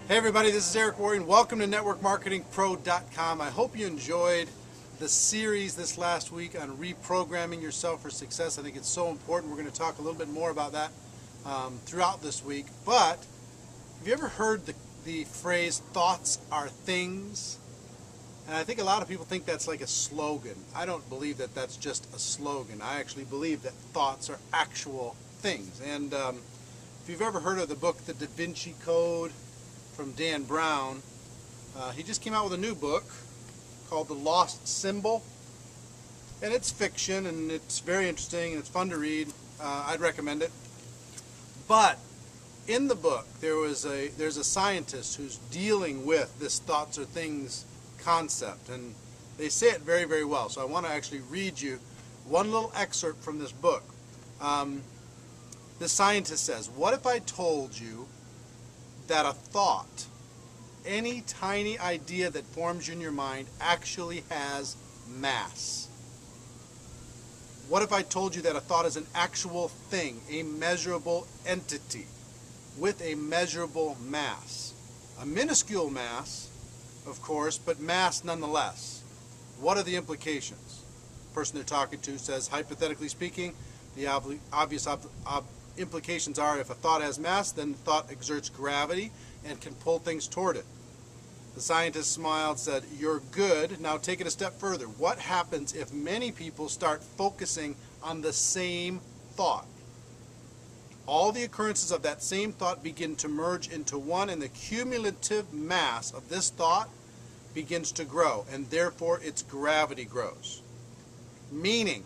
Hey everybody, this is Eric Warren. Welcome to NetworkMarketingPro.com. I hope you enjoyed the series this last week on reprogramming yourself for success. I think it's so important. We're going to talk a little bit more about that throughout this week. But have you ever heard the phrase, thoughts are things? And I think a lot of people think that's like a slogan. I don't believe that that's just a slogan. I actually believe that thoughts are actual things. And if you've ever heard of the book, The Da Vinci Code, from Dan Brown, he just came out with a new book called The Lost Symbol, and it's fiction and it's very interesting and it's fun to read. I'd recommend it. But in the book there's a scientist who's dealing with this thoughts are things concept, and they say it very, very well. So I want to actually read you one little excerpt from this book. The scientist says, what if I told you that a thought, any tiny idea that forms in your mind, actually has mass? What if I told you that a thought is an actual thing, a measurable entity with a measurable mass? A minuscule mass, of course, but mass nonetheless. What are the implications? The person they're talking to says, hypothetically speaking, the obvious implications are, if a thought has mass, then the thought exerts gravity and can pull things toward it. The scientist smiled, said, you're good. Now take it a step further. What happens if many people start focusing on the same thought? All the occurrences of that same thought begin to merge into one, and the cumulative mass of this thought begins to grow, and therefore its gravity grows. Meaning,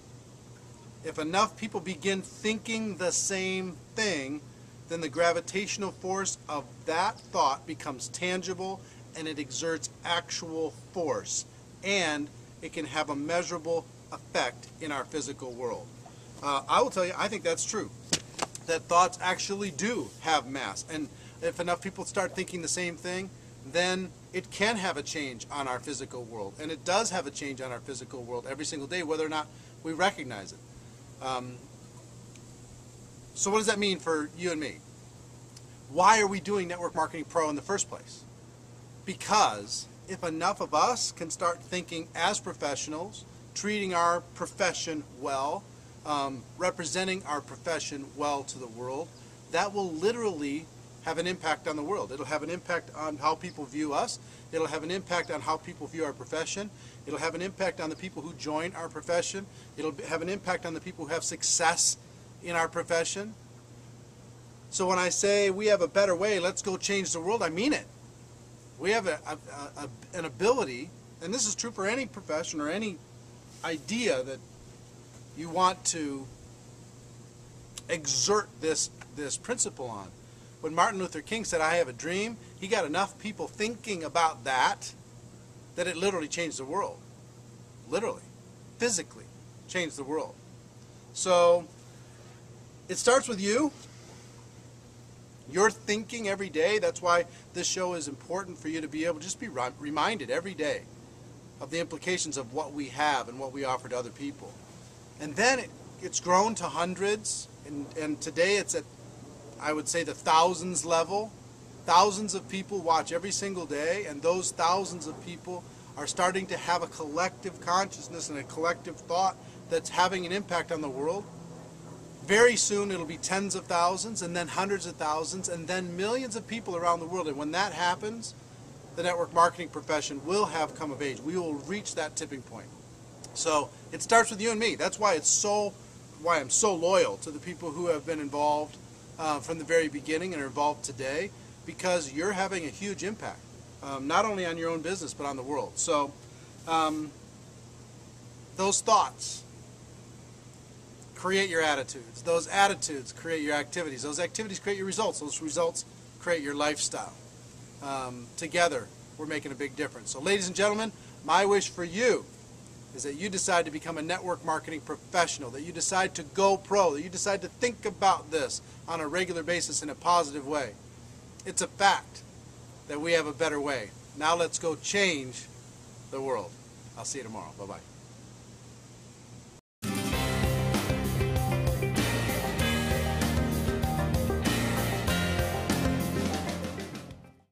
if enough people begin thinking the same thing, then the gravitational force of that thought becomes tangible, and it exerts actual force, and it can have a measurable effect in our physical world. I will tell you, I think that's true, that thoughts actually do have mass, and if enough people start thinking the same thing, then it can have a change on our physical world, and it does have a change on our physical world every single day, whether or not we recognize it. So what does that mean for you and me? Why are we doing Network Marketing Pro in the first place? Because if enough of us can start thinking as professionals, treating our profession well, representing our profession well to the world, that will literally have an impact on the world. It'll have an impact on how people view us. It'll have an impact on how people view our profession. It'll have an impact on the people who join our profession. It'll have an impact on the people who have success in our profession. So when I say we have a better way, let's go change the world, I mean it. We have an ability, and this is true for any profession or any idea that you want to exert this principle on. When Martin Luther King said, I have a dream, he got enough people thinking about that it literally changed the world. Literally. Physically changed the world. So it starts with you. You're thinking every day. That's why this show is important for you to be able to just be reminded every day of the implications of what we have and what we offer to other people. And then it's grown to hundreds, and today it's at, I would say, the thousands level. Thousands of people watch every single day, and those thousands of people are starting to have a collective consciousness and a collective thought that's having an impact on the world. Very soon it'll be tens of thousands, and then hundreds of thousands, and then millions of people around the world. And when that happens, the network marketing profession will have come of age. We will reach that tipping point. So it starts with you and me. That's why I'm so loyal to the people who have been involved from the very beginning and are involved today, because you're having a huge impact, not only on your own business but on the world. So those thoughts create your attitudes. Those attitudes create your activities. Those activities create your results. Those results create your lifestyle. Together, we're making a big difference. So ladies and gentlemen, my wish for you is that you decide to become a network marketing professional, that you decide to go pro, that you decide to think about this on a regular basis in a positive way. It's a fact that we have a better way. Now let's go change the world. I'll see you tomorrow. Bye-bye.